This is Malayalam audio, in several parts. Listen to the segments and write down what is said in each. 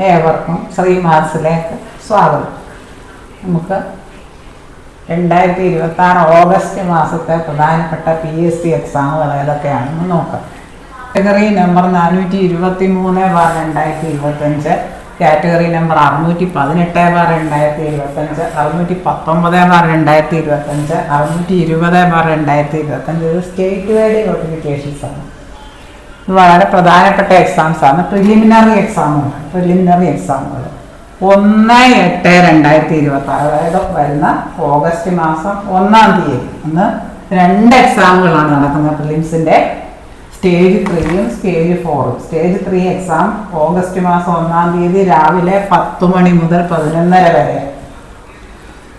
ഏവർക്കും ശ്രീമാസിലേക്ക് സ്വാഗതം. നമുക്ക് 2026 ഓഗസ്റ്റ് മാസത്തെ പ്രധാനപ്പെട്ട PSC എക്സാമുകൾ ഏതൊക്കെയാണെന്ന് നോക്കാം. Category number 423/2025, category number 618/2025, 619/2025, 620/2025. ഇത് സ്റ്റേറ്റ് വൈഡ് നോട്ടിഫിക്കേഷൻസ് ആണ്. ഇത് വളരെ പ്രധാനപ്പെട്ട എക്സാംസ് ആണ്. പ്രിലിമിനറി എക്സാമുകൾ 1/8/2026, അതായത് വരുന്ന ഓഗസ്റ്റ് മാസം 1-ാം തീയതി അന്ന് 2 എക്സാമുകളാണ് നടക്കുന്നത്. പ്രിലിംസിൻ്റെ സ്റ്റേജ് 3-യും സ്റ്റേജ് 4-ഉം. സ്റ്റേജ് 3 എക്സാം ഓഗസ്റ്റ് മാസം 1-ാം തീയതി രാവിലെ 10 മണി മുതൽ 11:30 വരെ.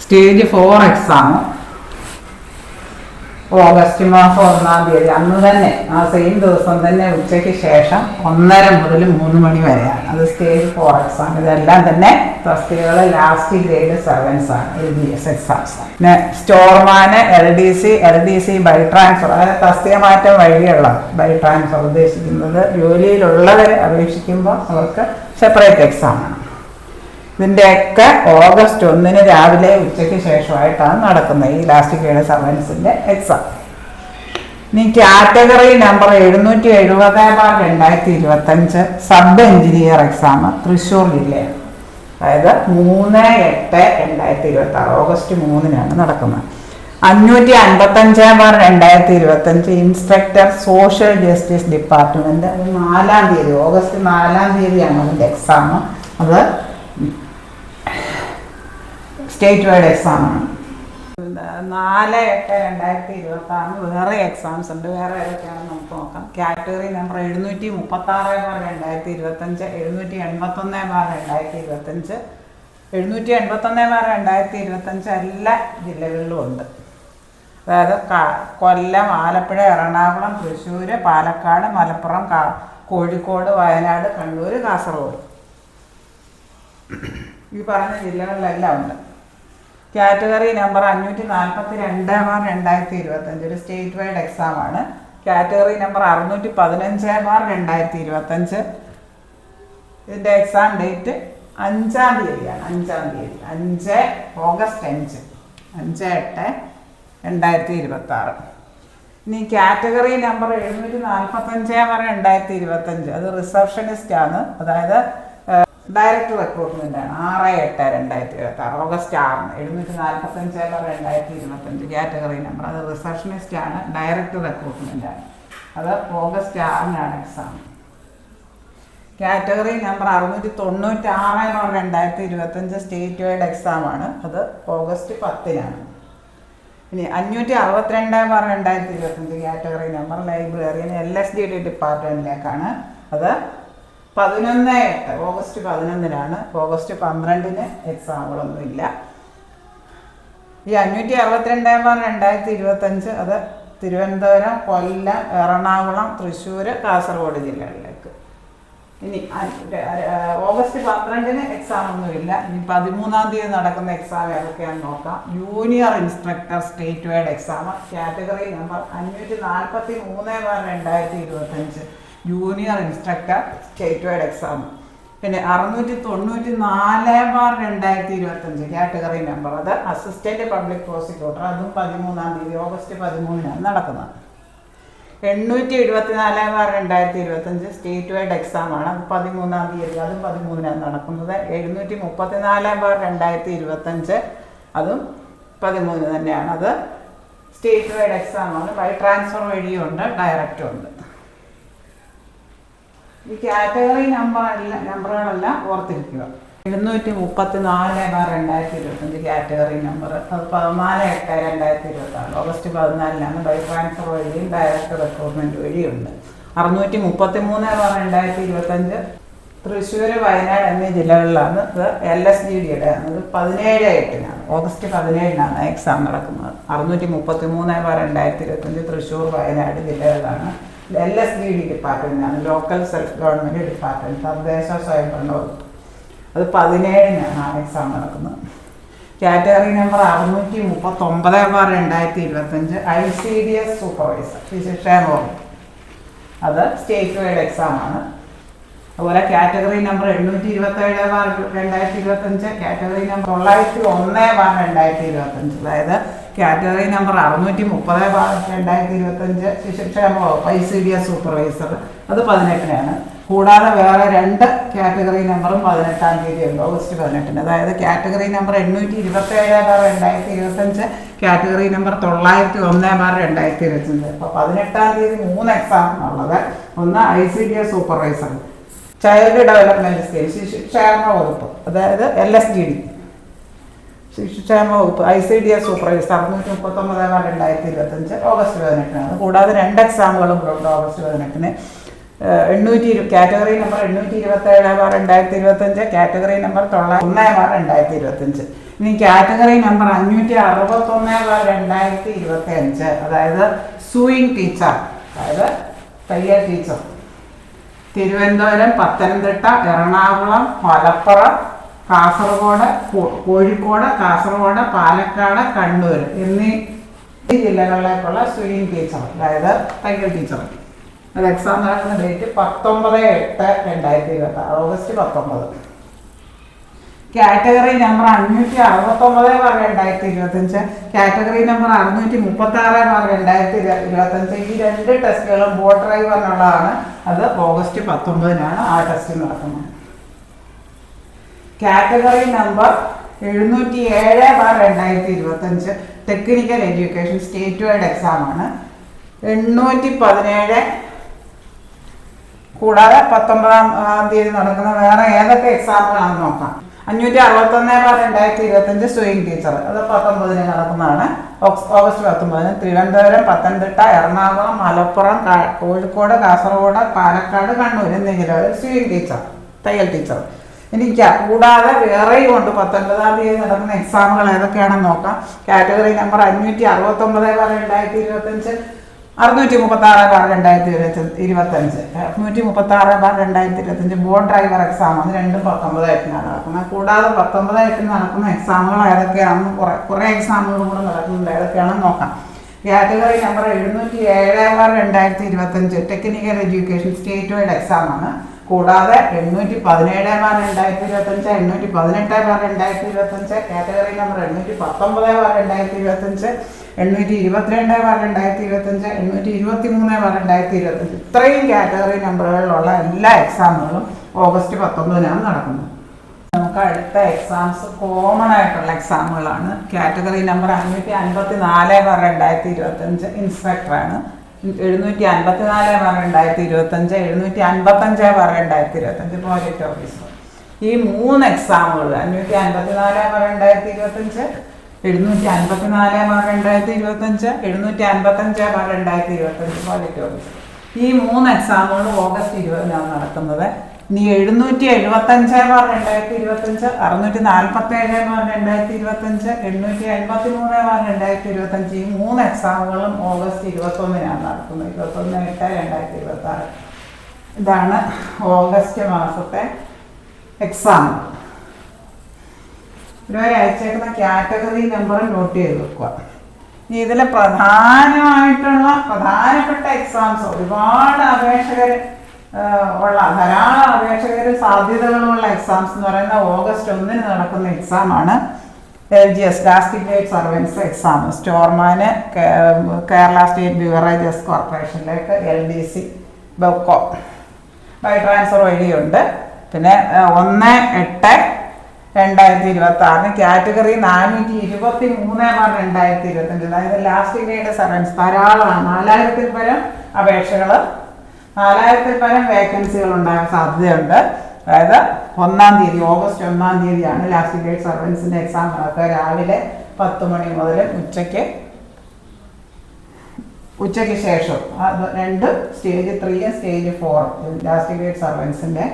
സ്റ്റേജ് 4 എക്സാം ഓഗസ്റ്റ് മാസം 1-ാം തീയതി അന്ന് തന്നെ, ആ സെയിം ദിവസം തന്നെ ഉച്ചയ്ക്ക് ശേഷം 1:30 മുതൽ 3 മണി വരെയാണ്. അത് സ്റ്റേജ് 4 എക്സാം. ഇതെല്ലാം തന്നെ തസ്തികകൾ ലാസ്റ്റ് ഗ്രേഡ് സെർവൻസ് ആണ്, LBS എക്സാംസ് ആണ്. പിന്നെ സ്റ്റോർമാന്, LDC ബൈ ട്രാൻസ്ഫർ, അതായത് തസ്തിക മാറ്റം വഴിയുള്ള ബൈ ട്രാൻസ്ഫർ ഉദ്ദേശിക്കുന്നത് ജോലിയിലുള്ളവരെ അപേക്ഷിക്കുമ്പോൾ അവർക്ക് സെപ്പറേറ്റ് എക്സാം ആണ്. ഇതിൻ്റെയൊക്കെ ഓഗസ്റ്റ് 1-ന് രാവിലെ ഉച്ചയ്ക്ക് ശേഷമായിട്ടാണ് നടക്കുന്നത് ഈ ലാസ്റ്റ് ഗ്രേഡ് സെർവൻസിൻ്റെ എക്സാം. ഇനി category number 770/2025 sub engineer exam Thrissur ജില്ലയാണ്. അതായത് 3/8/2026 ഓഗസ്റ്റ് 3-നാണ് നടക്കുന്നത്. 555/2025 ഇൻസ്പെക്ടർ സോഷ്യൽ ജസ്റ്റിസ് ഡിപ്പാർട്ട്മെന്റ്. അത് 4-ാം തീയതി, ഓഗസ്റ്റ് 4-ാം തീയതിയാണ് അതിൻ്റെ എക്സാം. അത് സ്റ്റേറ്റ് വൈഡ് എക്സാമാണ്. 4/8/2026 വേറെ എക്സാംസ് ഉണ്ട്. വേറെ ഏതൊക്കെയാണെന്ന് നമുക്ക് നോക്കാം. കാറ്റഗറി നമ്പർ 736/2025, 781/2025, 781/2025 എല്ലാ ജില്ലകളിലും ഉണ്ട്. അതായത് കൊല്ലം, ആലപ്പുഴ, എറണാകുളം, തൃശ്ശൂർ, പാലക്കാട്, മലപ്പുറം, കോഴിക്കോട്, വയനാട്, കണ്ണൂർ, കാസർഗോഡ്, ഈ പറഞ്ഞ ജില്ലകളിലെല്ലാം ഉണ്ട്. കാറ്റഗറി നമ്പർ 542/2025 ഒരു സ്റ്റേറ്റ് വൈഡ് എക്സാമാണ്. Category number 615/2025. ഇതിൻ്റെ എക്സാം ഡേറ്റ് 5-ാം തീയതിയാണ്. 5 ഓഗസ്റ്റ് 5/8/2026. ഇനി കാറ്റഗറി നമ്പർ 745/2025 അത് റിസപ്ഷനിസ്റ്റ് ആണ്. അതായത് ഡയറക്റ്റ് റിക്രൂട്ട്മെന്റ് ആണ്. 6/8/2026 ഓഗസ്റ്റ് 6-ന് 745/2025 കാറ്റഗറി നമ്പർ. അത് റിസപ്ഷനിസ്റ്റ് ആണ്, ഡയറക്റ്റ് റിക്രൂട്ട്മെന്റ് ആണ്. അത് ഓഗസ്റ്റ് 6-നാണ് exam. Category number 696/2025 state wide exam ആണ്. അത് ഓഗസ്റ്റ് 10-നാണ്. ഇനി 562/2025 കാറ്റഗറി നമ്പർ ലൈബ്രറിയൻ LSD ഡിപ്പാർട്ട്മെന്റിലേക്കാണ്. അത് 11/8 ഓഗസ്റ്റ് 11-നാണ്. ഓഗസ്റ്റ് 12-ന് എക്സാമുകളൊന്നുമില്ല. ഈ 562/2025 അത് തിരുവനന്തപുരം, കൊല്ലം, എറണാകുളം, തൃശ്ശൂർ, കാസർഗോഡ് ജില്ലകളിലേക്ക്. ഇനി ഓഗസ്റ്റ് 12-ന് എക്സാം ഒന്നുമില്ല. ഇനി 13-ാം തീയതി നടക്കുന്ന എക്സാം ഏതൊക്കെയാണെന്ന് നോക്കാം. Junior instructor state wide exam. Category number 543/2025 junior instructor state wide exam. പിന്നെ 694/2025 കാറ്റഗറി നമ്പർ. അത് അസിസ്റ്റന്റ് പബ്ലിക് പ്രോസിക്യൂട്ടർ. അതും 13-ാം തീയതി ഓഗസ്റ്റ് 13-നാണ് നടക്കുന്നത്. 874/2025 സ്റ്റേറ്റ് വൈഡ് എക്സാം ആണ്. അത് 13-ാം തീയതി, അതും 13-നാണ് നടക്കുന്നത്. 734/2025 അതും 13-ന് തന്നെയാണ്. അത് സ്റ്റേറ്റ് വൈഡ് എക്സാം ആണ്. ബൈ ട്രാൻസ്ഫർ വഴിയുണ്ട്, ഡയറക്റ്റും ഉണ്ട്. ഈ കാറ്റഗറി നമ്പറുകളെല്ലാം ഓർത്തിരിക്കുക. 734/2025 കാറ്റഗറി നമ്പർ. അത് 14/8/2026 ഓഗസ്റ്റ് 14-നാണ്. ബൈ ട്രാൻസ്ഫർ വഴിയും ഡയറക്റ്റ് റിക്രൂട്ട്മെന്റ് വഴിയുണ്ട്. 634/2025 തൃശ്ശൂർ, വയനാട് എന്നീ ജില്ലകളിലാണ്. ഇത് LSDയുടെ ആണ്. ഇത് 17/8-നാണ്, ഓഗസ്റ്റ് 17-നാണ് എക്സാം നടക്കുന്നത്. 633/2025 തൃശ്ശൂർ, വയനാട് ജില്ലകളിലാണ്. LSD ഡിപ്പാർട്ട്മെന്റാണ്, ലോക്കൽ സെൽഫ് ഗവൺമെന്റ് ഡിപ്പാർട്ട്മെന്റ്, തദ്ദേശ സ്വയംഭരണ വകുപ്പ്. അത് 17-നാണ് എക്സാം നടക്കുന്നത്. Category number 639/2025 ICDS supervisor, physician വകുപ്പ്. അത് സ്റ്റേറ്റ് വൈഡ് എക്സാം ആണ്. അതുപോലെ കാറ്റഗറി നമ്പർ 827/2025, കാറ്റഗറി നമ്പർ 901/2025, അതായത് കാറ്റഗറി നമ്പർ 630/2025 ശിശുക്ഷേമ വകുപ്പ് ICDS സൂപ്പർവൈസർ, അത് 18-നാണ്. കൂടാതെ വേറെ 2 കാറ്റഗറി നമ്പറും 18-ാം തീയതി ഉണ്ട്, ഓഗസ്റ്റ് 18-ന്. അതായത് കാറ്റഗറി നമ്പർ 827/2025, കാറ്റഗറി നമ്പർ 901/2025. അപ്പോൾ 18-ാം തീയതി 3 എക്സാം ഉള്ളത്. ഒന്ന് ICDS supervisor, child development scheme, ശിശുക്ഷേമ വകുപ്പ്, അതായത് LSGD ശിശുക്ഷേമ വകുപ്പ് ICDS സൂപ്പർവൈസർ 639/2025, ഓഗസ്റ്റ് 18-നാണ്. കൂടാതെ 2 എക്സാമുകളും ഉണ്ട് ഓഗസ്റ്റ് 18-ന്. Category number 827/2025, category number 901/2025. ഇനി കാറ്റഗറി നമ്പർ 561/2025, അതായത് സൂയിങ് ടീച്ചർ, അതായത് തയ്യൽ ടീച്ചർ, തിരുവനന്തപുരം, പത്തനംതിട്ട, എറണാകുളം, മലപ്പുറം, കാസർഗോഡ്, കോഴിക്കോട്, കാസർഗോഡ്, പാലക്കാട്, കണ്ണൂർ എന്നീ ജില്ലകളിലേക്കുള്ള സൂയിങ് ടീച്ചർ, അതായത് തയ്യൽ ടീച്ചർ. അത് എക്സാം നടക്കുന്ന date 19/8/2026, August 19. Category number 569/2025, category number 636/2025. ഈ 2 ടെസ്റ്റുകളും ബോട്ട് ഡ്രൈവറിനുള്ളതാണ്. അത് ഓഗസ്റ്റ് 19-നാണ് ആ ടെസ്റ്റ് നടക്കുന്നത്. Category number 707/2025, technical education state wide എക്സാമാണ്. 817, കൂടാതെ 19-ാം തീയതി നടക്കുന്ന വേറെ ഏതൊക്കെ എക്സാമുകളാണെന്ന് നോക്കാം. 561/2025 സൂയിങ് ടീച്ചർ, അത് 19-ന് നടക്കുന്നതാണ്, ഓഗസ്റ്റ് 19-ന്. തിരുവനന്തപുരം, പത്തനംതിട്ട, എറണാകുളം, മലപ്പുറം, കോഴിക്കോട്, കാസർഗോഡ്, പാലക്കാട്, കണ്ണൂർ എന്നീ ജില്ലകളിൽ സൂയിങ് ടീച്ചർ, തയ്യൽ ടീച്ചർ. കൂടാതെ വേറെയും ഉണ്ട് 19-ാം തീയതി നടക്കുന്ന എക്സാമുകൾ ഏതൊക്കെയാണെന്ന് നോക്കാം. Category number 569/2025, 636/2025, 636/2025 boat driver exam. അത് രണ്ടും 19/8-നാണ് നടക്കുന്നത്. കൂടാതെ 19/8-ന് നടക്കുന്ന എക്സാമുകൾ ഏതൊക്കെയാണെന്ന് കുറേ എക്സാമുകൾ കൂടെ നടക്കുന്നുണ്ട്, ഏതൊക്കെയാണെന്ന് നോക്കാം. Category number 707/2025, technical education state wide എക്സാമാണ്. കൂടാതെ 817/2025, 818/2025, കാറ്റഗറി നമ്പർ 819/2025, 822/2025, 823/2025. ഇത്രയും കാറ്റഗറി നമ്പറുകളിലുള്ള എല്ലാ എക്സാമുകളും ഓഗസ്റ്റ് 19-നാണ് നടക്കുന്നത്. നമുക്ക് അടുത്ത എക്സാംസ് കോമൺ ആയിട്ടുള്ള എക്സാമുകളാണ്. കാറ്റഗറി നമ്പർ 554/2025 ഇൻസ്പെക്ടറാണ്. 754/2025, 755/2025 പ്രോജക്റ്റ് ഓഫീസർ. ഈ 3 എക്സാമുകൾ 554/2025, 754/2025, 755/2025 പ്രോജക്റ്റ് ഓഫീസർ. ഈ 3 എക്സാമുകൾ ഓഗസ്റ്റ് 20-നാണ് നടക്കുന്നത്. ഇനി 775/2025, 647/2025, 883/2025 ഈ 3 എക്സാമുകളും ഓഗസ്റ്റ് 21-നാണ് നടക്കുന്നത്. 21/8/2026. ഇതാണ് ഓഗസ്റ്റ് മാസത്തെ എക്സാം. ഇതുവരെ അയച്ചേക്കുന്ന കാറ്റഗറി നമ്പർ നോട്ട് ചെയ്ത് വെക്കുക. ഇനി ഇതിലെ പ്രധാനപ്പെട്ട എക്സാംസ്, ഒരുപാട് അപേക്ഷകർ ധാരാളം അപേക്ഷകർ സാധ്യതകളുള്ള എക്സാംസ് എന്ന് പറയുന്നത് ഓഗസ്റ്റ് 1-ന് നടക്കുന്ന എക്സാമാണ്. LGS last grade servants exam, സ്റ്റോർമാന്, കേരള സ്റ്റേറ്റ് ബിവറേജസ് കോർപ്പറേഷനിലേക്ക് LDC ബെവ്കോ ബൈ ട്രാൻസ്ഫർ വഴിയുണ്ട്. പിന്നെ 1/8/2026 കാറ്റഗറി 423/2025, അതായത് ലാസ്റ്റ് ഗ്രേഡ് സർവൻസ് ധാരാളമാണ്. 4000-ൽ പരം അപേക്ഷകൾ, 4000-ൽ പരം വേക്കൻസികൾ ഉണ്ടാകാൻ സാധ്യതയുണ്ട്. അതായത് 1-ാം തീയതി, ഓഗസ്റ്റ് 1-ാം തീയതിയാണ് ലാസ്റ്റ് ഗ്രേഡ് സർവൻസിൻ്റെ എക്സാം നടക്കുക. രാവിലെ 10 മണി മുതൽ ഉച്ചയ്ക്ക് ശേഷം 2 സ്റ്റേജ് 3 സ്റ്റേജ് 4 ലാസ്റ്റ് ഗ്രേഡ് സർവൻസിൻ്റെ.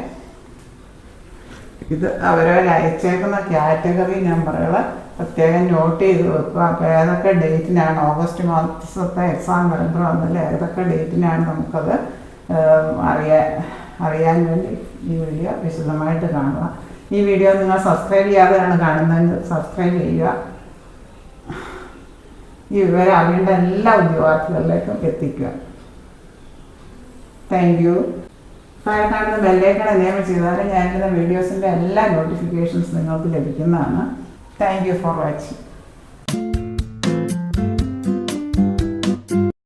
ഇത് അവരവർ അയച്ചേക്കുന്ന കാറ്റഗറി നമ്പറുകൾ പ്രത്യേകം നോട്ട് ചെയ്ത് വെക്കുക. അപ്പോൾ ഏതൊക്കെ ഡേറ്റിനാണ് ഓഗസ്റ്റ് മാസത്തെ എക്സാം വരുമ്പോഴൊന്നുമില്ല, ഏതൊക്കെ ഡേറ്റിനാണ് നമുക്കത് അറിയാൻ വേണ്ടി ഈ വീഡിയോ വിശദമായിട്ട് കാണുക. ഈ വീഡിയോ നിങ്ങൾ സബ്സ്ക്രൈബ് ചെയ്യാതെയാണ് കാണുന്നതെങ്കിൽ സബ്സ്ക്രൈബ് ചെയ്യുക. ഈ വിവരം അറിയേണ്ട എല്ലാ ഉദ്യോഗാർത്ഥികളിലേക്കും എത്തിക്കുക. Thank you. താഴെ കാണുന്ന ബെല്ലൈക്കൺ എനേബിൾ ചെയ്താൽ ഞാൻ ഇടുന്ന വീഡിയോസിൻ്റെ എല്ലാ നോട്ടിഫിക്കേഷൻസ് നിങ്ങൾക്ക് ലഭിക്കുന്നതാണ്. Thank you for watching.